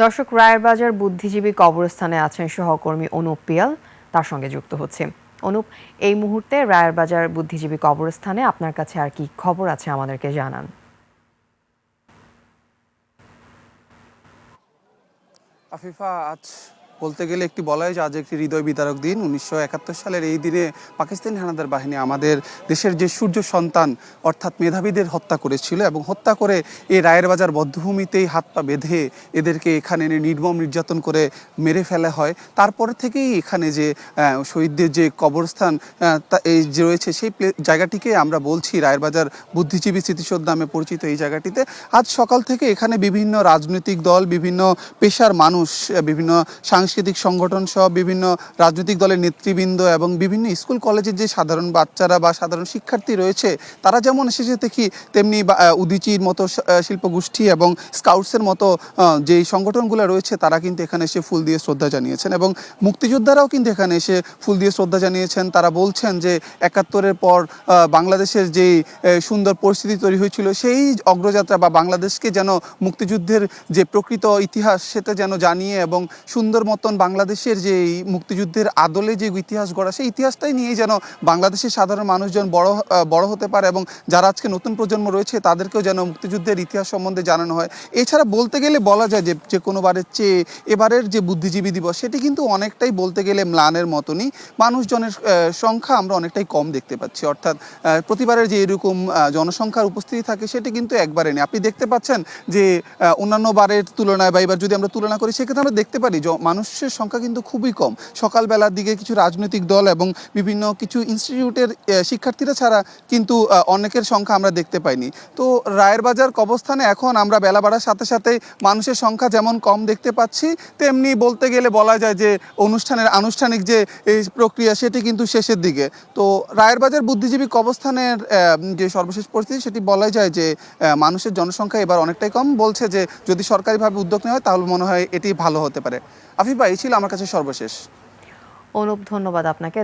দর্শক, রায়েরবাজার বুদ্ধিজীবী কবরস্থানে আছেন সহকর্মী অনুপ পিয়াল, তার সঙ্গে যুক্ত হচ্ছে। অনুপ, এই মুহূর্তে রায়েরবাজার বুদ্ধিজীবী কবরস্থানে আপনার কাছে আর কি খবর আছে আমাদেরকে জানান। আফিফা, আজ বলতে গেলে একটি বলা হয় যে আজ একটি হৃদয় বিদারক দিন। 1971 সালের এই দিনে পাকিস্তানি হানাদার বাহিনী আমাদের দেশের যে সূর্য সন্তান অর্থাৎ মেধাবীদের হত্যা করেছিল এবং হত্যা করে এই রায়েরবাজার বধ্যভূমিতেই হাত পা বেঁধে এদেরকে এখানে এনে নির্মম নির্যাতন করে মেরে ফেলা হয়। তারপর থেকেই এখানে যে শহীদদের যে কবরস্থান এই যে রয়েছে সেই জায়গাটিকে আমরা বলছি রায়েরবাজার বুদ্ধিজীবী স্মৃতিসৌধ নামে পরিচিত। এই জায়গাটিতে আজ সকাল থেকে এখানে বিভিন্ন রাজনৈতিক দল, বিভিন্ন পেশার মানুষ, বিভিন্ন সাংস্কৃতিক সংগঠন সহ বিভিন্ন রাজনৈতিক দলের নেতৃবৃন্দ এবং বিভিন্ন স্কুল কলেজের যে সাধারণ বাচ্চারা বা সাধারণ শিক্ষার্থী রয়েছে তারা যেমন এসেছে দেখি, তেমনি উদীচীর মতো শিল্পগোষ্ঠী এবং স্কাউটসের মতো যে সংগঠনগুলো রয়েছে তারা কিন্তু এখানে এসে ফুল দিয়ে শ্রদ্ধা জানিয়েছেন এবং মুক্তিযোদ্ধারাও কিন্তু এখানে এসে ফুল দিয়ে শ্রদ্ধা জানিয়েছেন। তারা বলছেন যে 71-এর পর বাংলাদেশের যেই সুন্দর পরিস্থিতি তৈরি হয়েছিল সেই অগ্রযাত্রা বা বাংলাদেশকে যেন মুক্তিযুদ্ধের যে প্রকৃত ইতিহাস সেটা যেন জানিয়ে এবং সুন্দর মতন বাংলাদেশের যে মুক্তিযুদ্ধের আদলে যে ইতিহাস গড়া সেই ইতিহাসটাই নিয়েই যেন বাংলাদেশের সাধারণ মানুষজন বড় হতে পারে এবং যারা আজকে নতুন প্রজন্ম রয়েছে তাদেরকেও যেন মুক্তিযুদ্ধের ইতিহাস সম্বন্ধে জানানো হয়। এছাড়া বলতে গেলে বলা যায় যে কোনোবারের চেয়ে এবারের যে বুদ্ধিজীবী দিবস সেটি কিন্তু অনেকটাই বলতে গেলে ম্লানের মতনই। মানুষজনের সংখ্যা আমরা অনেকটাই কম দেখতে পাচ্ছি, অর্থাৎ প্রতিবারের যে এরকম জনসংখ্যার উপস্থিতি থাকে সেটি কিন্তু একবারে নেই। আপনি দেখতে পাচ্ছেন যে অন্যান্য বারের তুলনায় বা এবার যদি আমরা তুলনা করি সেক্ষেত্রে আমরা দেখতে পারি যে মানুষের সংখ্যা কিন্তু খুবই কম। সকালবেলার দিকে কিছু রাজনৈতিক দল এবং বিভিন্ন কিছু ইনস্টিটিউটের শিক্ষার্থীরা ছাড়া কিন্তু অনেকের সংখ্যা আমরা দেখতে পাইনি। তো রায়েরবাজার কবরস্থানে এখন আমরা বেলা বাড়ার সাথে সাথে মানুষের সংখ্যা যেমন কম দেখতে পাচ্ছি, তেমনি বলতে গেলে বলা যায় যে অনুষ্ঠানের আনুষ্ঠানিক যে এই প্রক্রিয়া সেটি কিন্তু শেষের দিকে। তো রায়েরবাজার বুদ্ধিজীবী কবরস্থানের যে সর্বশেষ পরিস্থিতি সেটি বলা যায় যে মানুষের জনসংখ্যা এবার অনেকটাই কম। বলছে যে যদি সরকারিভাবে উদ্যোগ নেওয়া হয় তাহলে মনে হয় এটি ভালো হতে পারে। আফিফা, এই ছিল আমার কাছে সর্বশেষ। অনুপ, ধন্যবাদ আপনাকে।